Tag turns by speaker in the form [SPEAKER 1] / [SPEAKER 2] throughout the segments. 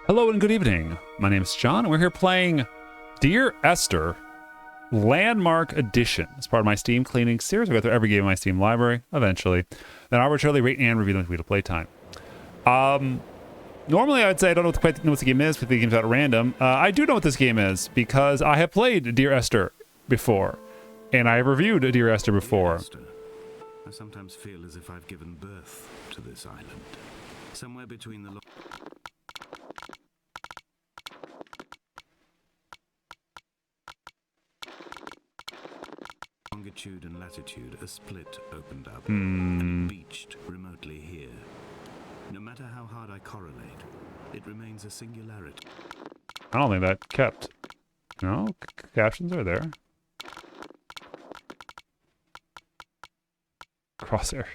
[SPEAKER 1] Hello and good evening. My name is John, and we're here playing Dear Esther Landmark Edition. As part of my Steam cleaning series, we go through every game in my Steam library, eventually. Then arbitrarily rate and review them to playtime. Normally I would say I don't know what the game is, because the game's out at random. I do know what this game is, because I have played Dear Esther before, and I have reviewed Dear Esther before.
[SPEAKER 2] Esther, I sometimes feel as if I've given birth to this island. Somewhere between the longitude and latitude, a split opened up and beached remotely here. No matter how hard I correlate, it remains a singularity.
[SPEAKER 1] I don't think that kept. No, captions are there. Crosshair.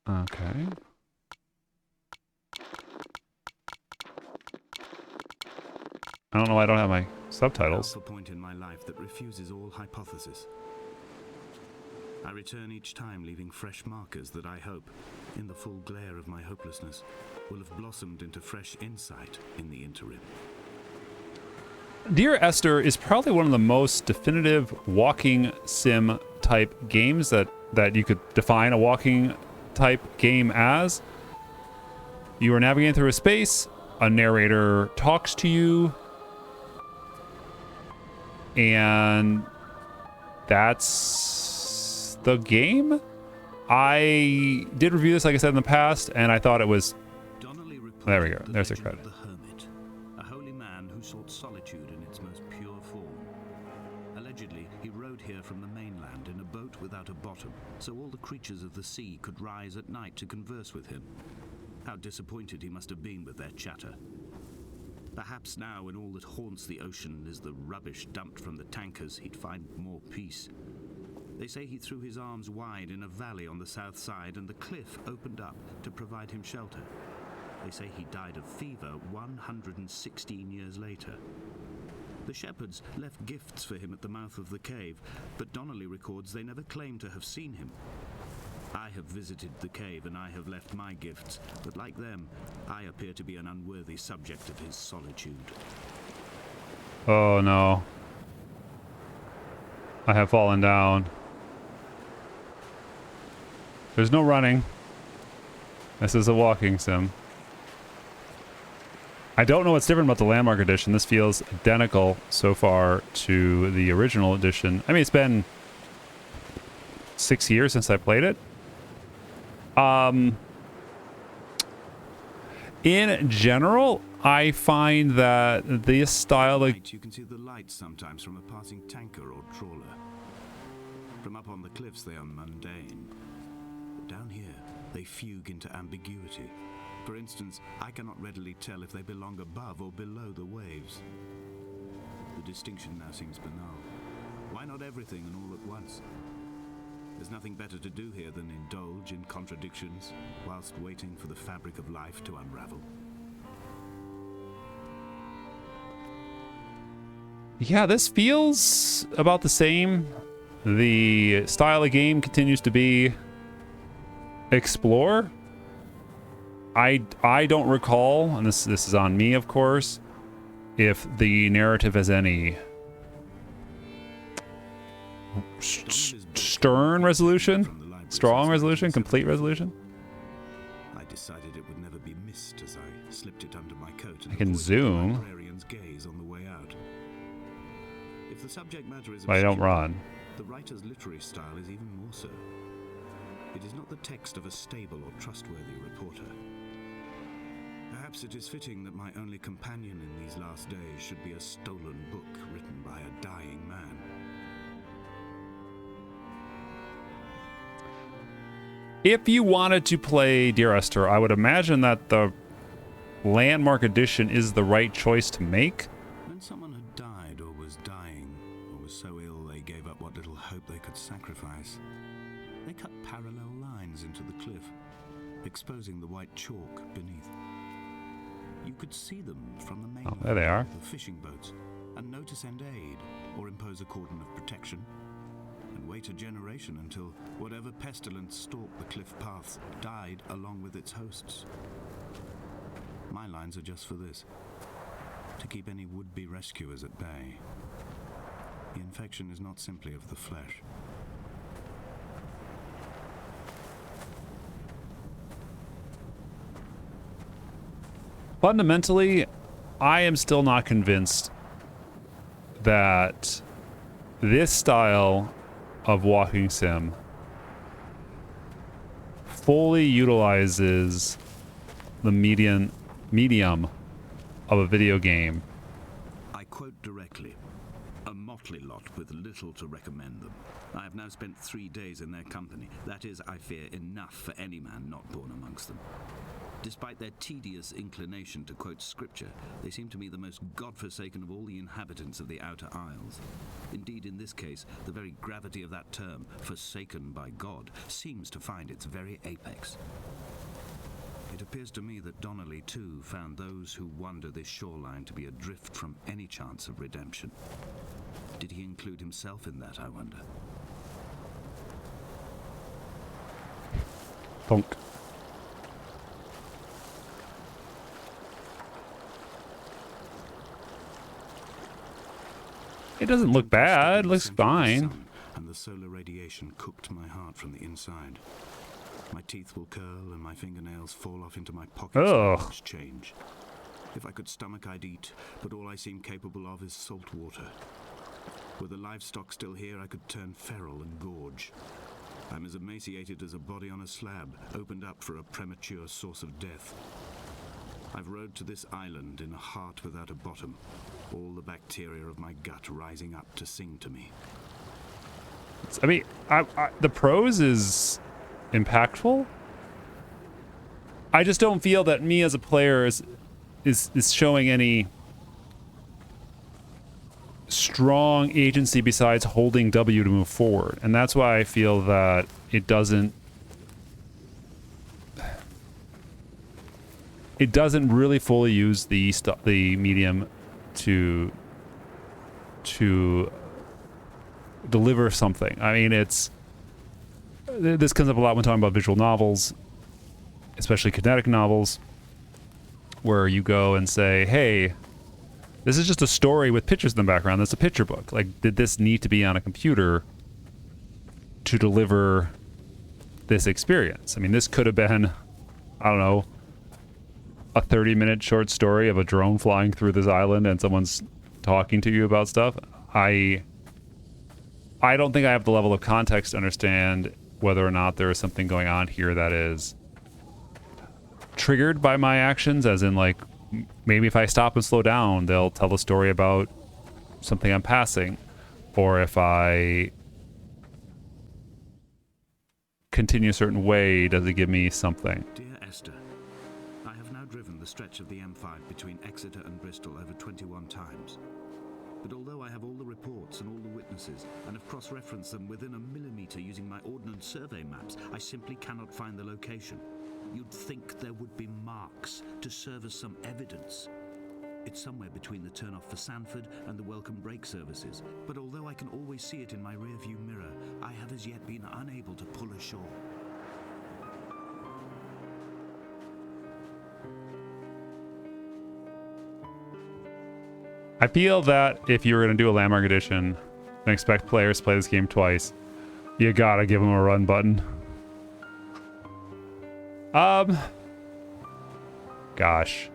[SPEAKER 1] Okay. I don't know why I don't have my subtitles.
[SPEAKER 2] A point in my life that refuses all hypothesis. I return each time, leaving fresh markers that I hope, in the full glare of my hopelessness, will have blossomed into fresh insight in the interim.
[SPEAKER 1] Dear Esther is probably one of the most definitive walking sim type games that you could define a walking type game as. You are navigating through a space, a narrator talks to you, and that's the game. I did review this, like I said in the past, and I thought it was. There we go. There's the credit.
[SPEAKER 2] The hermit, a holy man who sought solitude in its most pure form. Allegedly, he rode here from the mainland in a boat without a bottom, so all the creatures of the sea could rise at night to converse with him. How disappointed he must have been with their chatter. Perhaps now, when all that haunts the ocean is the rubbish dumped from the tankers, he'd find more peace. They say he threw his arms wide in a valley on the south side, and the cliff opened up to provide him shelter. They say he died of fever 116 years later. The shepherds left gifts for him at the mouth of the cave, but Donnelly records they never claimed to have seen him. I have visited the cave and I have left my gifts, but like them, I appear to be an unworthy subject of his solitude.
[SPEAKER 1] Oh no. I have fallen down. There's no running. This is a walking sim. I don't know what's different about the Landmark Edition. This feels identical so far to the original edition. I mean, it's been 6 years since I played it. In general, I find that this style of...
[SPEAKER 2] You can see the lights sometimes from a passing tanker or trawler. From up on the cliffs they are mundane. But down here, they fugue into ambiguity. For instance, I cannot readily tell if they belong above or below the waves. The distinction now seems banal. Why not everything and all at once? There's nothing better to do here than indulge in contradictions whilst waiting for the fabric of life to unravel.
[SPEAKER 1] Yeah, this feels about the same. The style of game continues to be explore. I don't recall, and this is on me, of course, if the narrative has any stern resolution, strong resolution, complete resolution.
[SPEAKER 2] I decided it would never be missed as I slipped it under my coat and
[SPEAKER 1] I can
[SPEAKER 2] avoided
[SPEAKER 1] zoom.
[SPEAKER 2] the librarian's gaze on the way out. If the subject matter is
[SPEAKER 1] But I don't
[SPEAKER 2] obscure,
[SPEAKER 1] run.
[SPEAKER 2] the writer's literary style is even more so. It is not the text of a stable or trustworthy reporter. Perhaps it is fitting that my only companion in these last days should be a stolen book written by a dying man.
[SPEAKER 1] If you wanted to play Dear Esther, I would imagine that the Landmark Edition is the right choice to make.
[SPEAKER 2] When someone had died or was dying, or was so ill they gave up what little hope they could sacrifice, they cut parallel lines into the cliff, exposing the white chalk beneath. You could see them from the mainland.
[SPEAKER 1] Oh, there they are.
[SPEAKER 2] The fishing boats, and know to send aid or impose a cordon of protection, and wait a generation until whatever pestilence stalked the cliff paths died along with its hosts. My lines are just for this: to keep any would-be rescuers at bay. The infection is not simply of the flesh.
[SPEAKER 1] Fundamentally, I am still not convinced that this style of walking sim fully utilizes the medium of a video game.
[SPEAKER 2] I quote directly: a motley lot with little to recommend them. I have now spent 3 days in their company. That is, I fear, enough for any man not born amongst them. Despite their tedious inclination to quote scripture, they seem to me the most godforsaken of all the inhabitants of the Outer Isles. Indeed, in this case, the very gravity of that term, forsaken by God, seems to find its very apex. It appears to me that Donnelly, too, found those who wander this shoreline to be adrift from any chance of redemption. Did he include himself in that, I wonder?
[SPEAKER 1] Bonk. It doesn't look bad. It looks fine.
[SPEAKER 2] And the solar radiation cooked my heart from the inside. My teeth will curl and my fingernails fall off into my pockets
[SPEAKER 1] Ugh.
[SPEAKER 2] and change. If I could stomach, I'd eat, but all I seem capable of is salt water. Were the livestock still here, I could turn feral and gorge. I'm as emaciated as a body on a slab, opened up for a premature source of death. I've rowed to this island in a heart without a bottom, all the bacteria of my gut rising up to sing to me.
[SPEAKER 1] I mean, the prose is impactful. I just don't feel that me as a player is showing any strong agency besides holding W to move forward, and that's why I feel that it doesn't really fully use the medium to deliver something. I mean, this comes up a lot when talking about visual novels, especially kinetic novels, where you go and say, hey, this is just a story with pictures in the background. That's a picture book. Like, did this need to be on a computer to deliver this experience? I mean, this could have been, I don't know, a 30-minute short story of a drone flying through this island and someone's talking to you about stuff. I don't think I have the level of context to understand whether or not there is something going on here that is triggered by my actions, as in, like, maybe if I stop and slow down, they'll tell a story about something I'm passing. Or if I continue a certain way, does it give me something?
[SPEAKER 2] Dear Esther, I have now driven the stretch of the M5 between Exeter and Bristol over 21 times. But although I have all the reports and all the witnesses, and have cross-referenced them within a millimetre using my Ordnance Survey maps, I simply cannot find the location. You'd think there would be marks to serve as some evidence. It's somewhere between the turn-off for Sanford and the welcome break services, but although I can always see it in my rear-view mirror, I have as yet been unable to pull ashore.
[SPEAKER 1] I feel that if you were going to do a Landmark Edition and expect players to play this game twice, you gotta give them a run button. Gosh.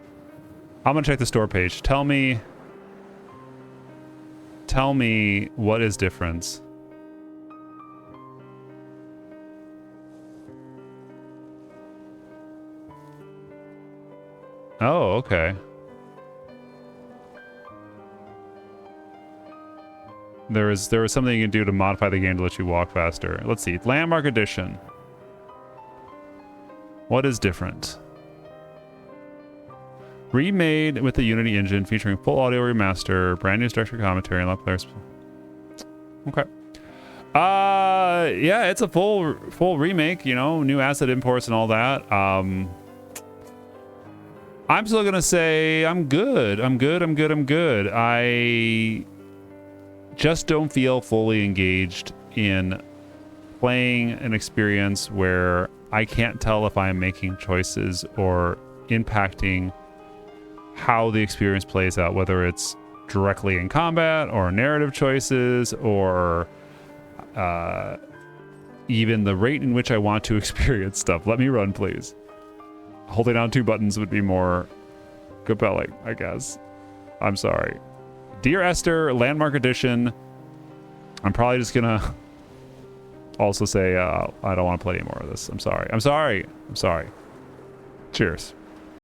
[SPEAKER 1] I'm gonna check the store page. Tell me what is difference. Oh, okay. There was something you can do to modify the game to let you walk faster. Let's see. Landmark Edition. What is different? Remade with the Unity engine, featuring full audio remaster, brand new structured commentary, and let players. Okay. Yeah, it's a full remake. You know, new asset imports and all that. I'm still gonna say I'm good. I just don't feel fully engaged in playing an experience where I can't tell if I'm making choices or impacting how the experience plays out, whether it's directly in combat or narrative choices or even the rate in which I want to experience stuff. Let me run, please. Holding down 2 buttons would be more compelling, I guess. I'm sorry. Dear Esther, Landmark Edition. I'm probably just gonna also say I don't want to play any more of this. I'm sorry. I'm sorry. I'm sorry. Cheers.